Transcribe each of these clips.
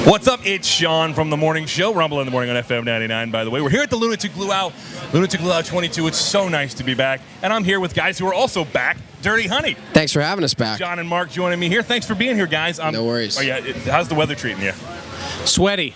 What's up? It's Sean from The Morning Show, Rumble in the Morning on FM99, by the way. We're here at the Lunatic Luau, Lunatic Luau 22. It's so nice to be back. And I'm here with guys who are also back, Dirty Honey. Thanks for having us back. John and Mark joining me here. Thanks for being here, guys. No worries. Oh, yeah. How's the weather treating you? Sweaty.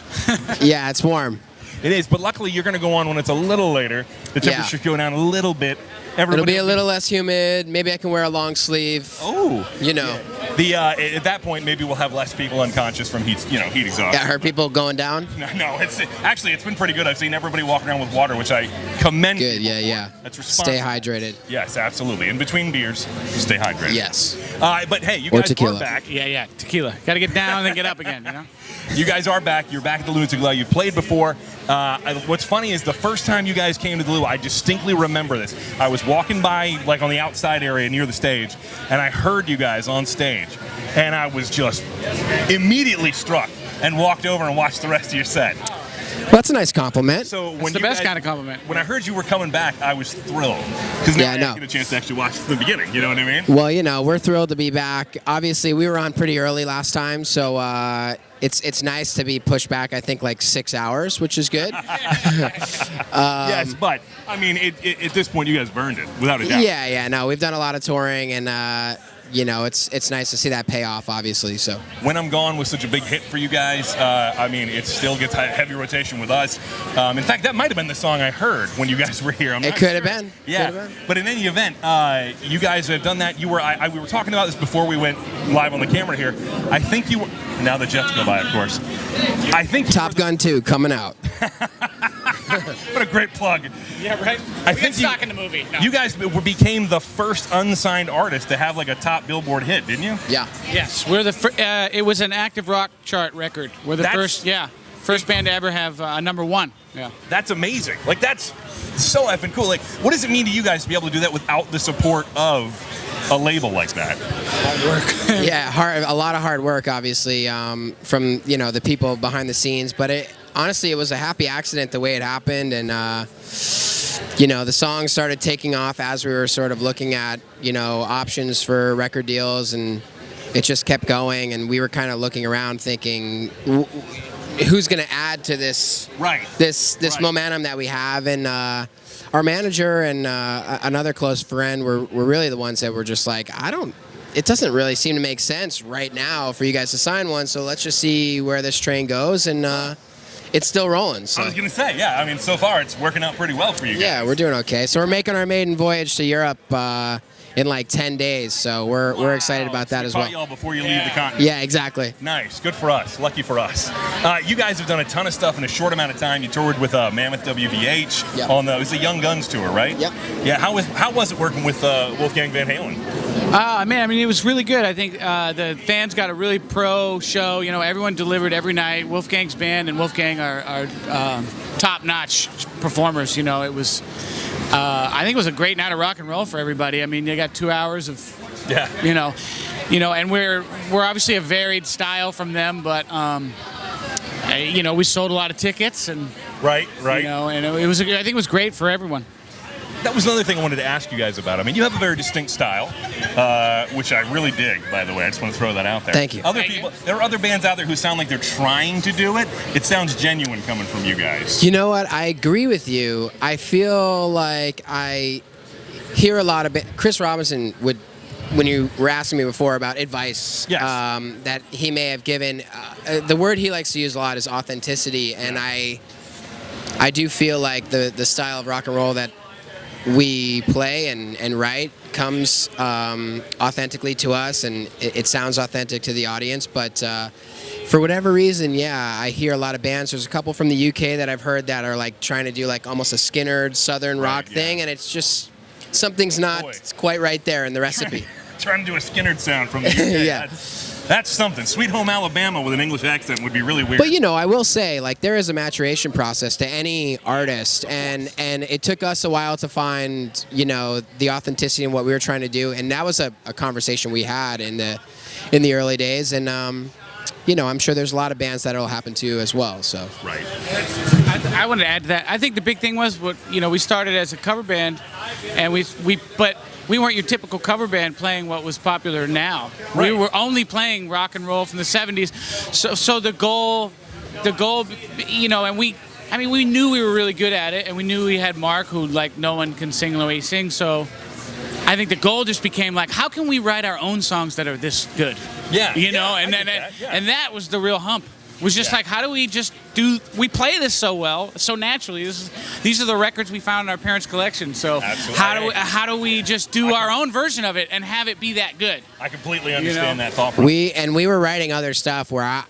Yeah, it's warm. It is, but luckily you're going to go on when it's a little later. The temperature go down a little bit. It'll be a little less humid. Maybe I can wear a long sleeve. Oh. You know. At that point, maybe we'll have less people unconscious from heat exhaustion. Yeah, heard people going down? No, it's been pretty good. I've seen everybody walking around with water, which I commend. Good, yeah. That's responsible. Stay hydrated. Yes, absolutely. In between beers, stay hydrated. Yes. But hey, you guys are back. Yeah, tequila. Got to get down and then get up again, you know? You guys are back. You're back at the Lunatic Luau. You've played before. What's funny is the first time you guys came to the Luau, I distinctly remember this. I was walking by, like on the outside area near the stage, and I heard you guys on stage, and I was just immediately struck and walked over and watched the rest of your set. Well, that's a nice compliment. So It's the best kind of compliment. When I heard you were coming back, I was thrilled because now I get a chance to actually watch from the beginning. You know what I mean? Well, we're thrilled to be back. Obviously, we were on pretty early last time, so it's nice to be pushed back. I think like 6 hours, which is good. Yes, but I mean, at this point, you guys burned it without a doubt. Yeah. No, we've done a lot of touring, and it's nice to see that pay off, obviously. So When I'm Gone was such a big hit for you guys. I mean, it still gets heavy rotation with us. In fact, that might have been the song I heard when you guys were here. It could have been. Yeah, but in any event, you guys have done that. We were talking about this before we went live on the camera here. I think you were. Now the Jets go by, of course. I think Top Gun 2 coming out. What a great plug. Yeah, right? I think stock in the movie. No. You guys became the first unsigned artist to have like a top Billboard hit, didn't you? Yeah. Yes, we're the it was an active rock chart record. We're the first band to ever have #1. Yeah. That's amazing. Like, that's so effing cool. Like, what does it mean to you guys to be able to do that without the support of a label like that? Hard work. Yeah, a lot of hard work, obviously, from the people behind the scenes. But honestly, it was a happy accident the way it happened, and the song started taking off as we were sort of looking at options for record deals, and it just kept going. And we were kind of looking around, thinking, who's going to add to this momentum that we have? And our manager and another close friend were really the ones that were just like, it doesn't really seem to make sense right now for you guys to sign one, so let's just see where this train goes, and it's still rolling. So. I was going to say, yeah, I mean, so far it's working out pretty well for you guys. Yeah, we're doing okay. So we're making our maiden voyage to Europe in like 10 days, so we're excited about that as well. Y'all before you leave the continent. Yeah, exactly. Nice, good for us, lucky for us. You guys have done a ton of stuff in a short amount of time. You toured with Mammoth WVH on it was the Young Guns tour, right? Yep. Yeah, how was it working with Wolfgang Van Halen? Man, I mean, it was really good. I think the fans got a really pro show. Everyone delivered every night. Wolfgang's band and Wolfgang are top-notch performers. It was, I think it was a great night of rock and roll for everybody. I mean, they got 2 hours of, and we're obviously a varied style from them, but we sold a lot of tickets and right. And it was, I think it was great for everyone. That was another thing I wanted to ask you guys about. I mean, you have a very distinct style, which I really dig, by the way. I just want to throw that out there. Thank you. There are other bands out there who sound like they're trying to do it. It sounds genuine coming from you guys. You know what? I agree with you. I feel like I hear a lot of Chris Robinson would, when you were asking me before about advice that he may have given, the word he likes to use a lot is authenticity, and I do feel like the style of rock and roll that we play and write comes authentically to us, and it sounds authentic to the audience. But for whatever reason, I hear a lot of bands. There's a couple from the UK that I've heard that are like trying to do like almost a Skinner Southern rock thing, and it's just something's not quite right there in the recipe. Trying to do a Skinner sound from the UK. Yeah. That's something. Sweet Home Alabama with an English accent would be really weird. But I will say, like, there is a maturation process to any artist, and it took us a while to find, the authenticity in what we were trying to do, and that was a conversation we had in the early days, and I'm sure there's a lot of bands that'll happen to as well. So right. I wanted to add to that. I think the big thing was we started as a cover band, and but we weren't your typical cover band playing what was popular now. Right. We were only playing rock and roll from the 70s. So the goal, you know, and we knew we were really good at it, and we knew we had Mark, who like no one can sing the way he sings. So I think the goal just became like, how can we write our own songs that are this good? Yeah. You know, I and get then that, yeah. and that was the real hump. Was just like, how do we just we play this so well, so naturally. These are the records we found in our parents' collection. So Absolutely. how do we just do our own version of it and have it be that good? I completely understand that thought process. We were writing other stuff where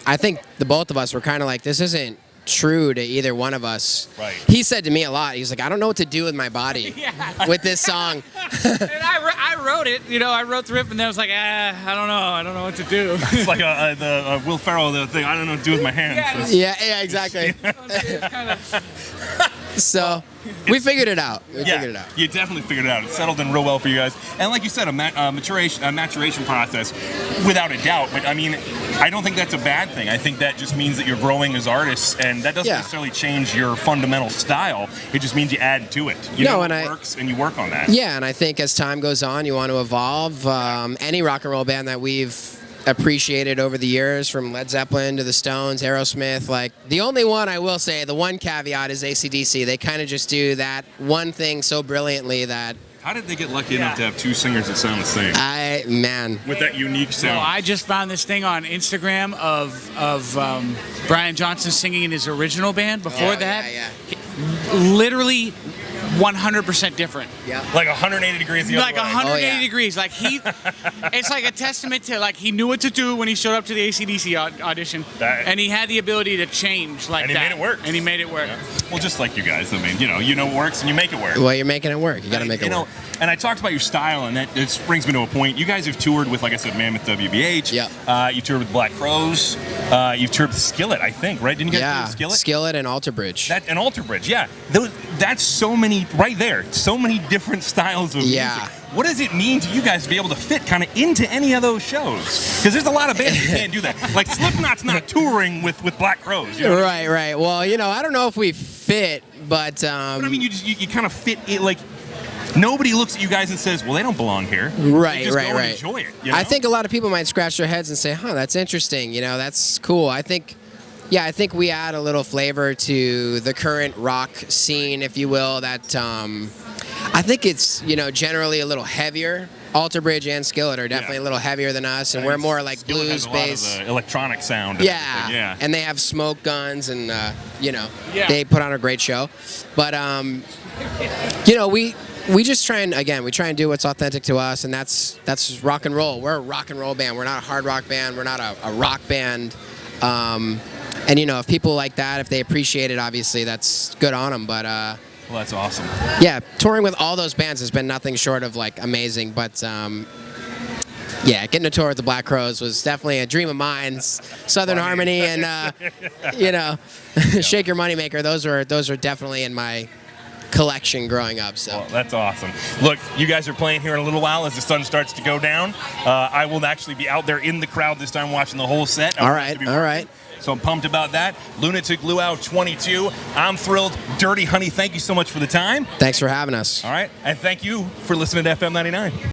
I think the both of us were kind of like, this isn't true to either one of us. Right. He said to me a lot, he's like, I don't know what to do with my body with this song. And I wrote it, you know, I wrote the riff, and then I was like, I don't know what to do. It's like the Will Ferrell the thing. I don't know what to do with my hands. Yeah, exactly. So we figured it out. You definitely figured it out. It settled in real well for you guys. And like you said, a maturation process, without a doubt. But I mean, I don't think that's a bad thing. I think that just means that you're growing as artists, and that doesn't necessarily change your fundamental style. It just means you add to it. You know what works, and you work on that. Yeah, and I think as time goes on, you want to evolve. Any rock and roll band that we've appreciated over the years, from Led Zeppelin to the Stones, Aerosmith, like the only one I will say, the one caveat is AC/DC. They kind of just do that one thing so brilliantly that. How did they get lucky enough to have two singers that sound the same? With that unique sound. Well, I just found this thing on Instagram of Brian Johnson singing in his original band. Before that, literally 100% different. Yeah. Like 180 degrees the other way. Like 180 degrees. Like it's like a testament to like he knew what to do when he showed up to the AC/DC audition, and he had the ability to change like that. And he made it work. And he made it work. Yeah. Well, just like you guys. I mean, you know what works, and you make it work. Well, you're making it work. You got to make it work. And I talked about your style, and that it brings me to a point. You guys have toured with, like I said, Mammoth WBH. Yeah. You toured with Black Crowes. You've toured with Skillet, I think, right? Didn't you guys tour with Skillet? Skillet and Alter Bridge. And Alter Bridge, yeah. That's so many, right there, so many different styles of music. What does it mean to you guys to be able to fit kind of into any of those shows? Because there's a lot of bands that can't do that. Like Slipknot's not touring with Black Crowes. You know right. Well, you know, I don't know if we fit, but... but I mean, you kind of fit it, like... Nobody looks at you guys and says, well, they don't belong here. Right. Enjoy it. You know? I think a lot of people might scratch their heads and say, that's interesting. You know, that's cool. I think we add a little flavor to the current rock scene, if you will, that I think it's, you know, generally a little heavier. Alter Bridge and Skillet are definitely a little heavier than us, and we're more like blues based. Has a lot of the electronic sound. Yeah. And they have smoke guns, and you know, they put on a great show. But you know, we just try and do what's authentic to us, and that's rock and roll. We're a rock and roll band. We're not a hard rock band. We're not a rock band. And you know, if people like that, if they appreciate it, obviously that's good on them. But well, that's awesome. Yeah, touring with all those bands has been nothing short of like amazing. But yeah, getting to tour with the Black Crowes was definitely a dream of mine. Southern Harmony and you know, Shake Your Moneymaker. Those are definitely in my collection growing up. So well, that's awesome. Look, you guys are playing here in a little while as the sun starts to go down. I will actually be out there in the crowd this time watching the whole set. All right. So I'm pumped about that. Lunatic Luau 22. I'm thrilled. Dirty Honey, thank you so much for the time. Thanks for having us. All right. And thank you for listening to FM 99.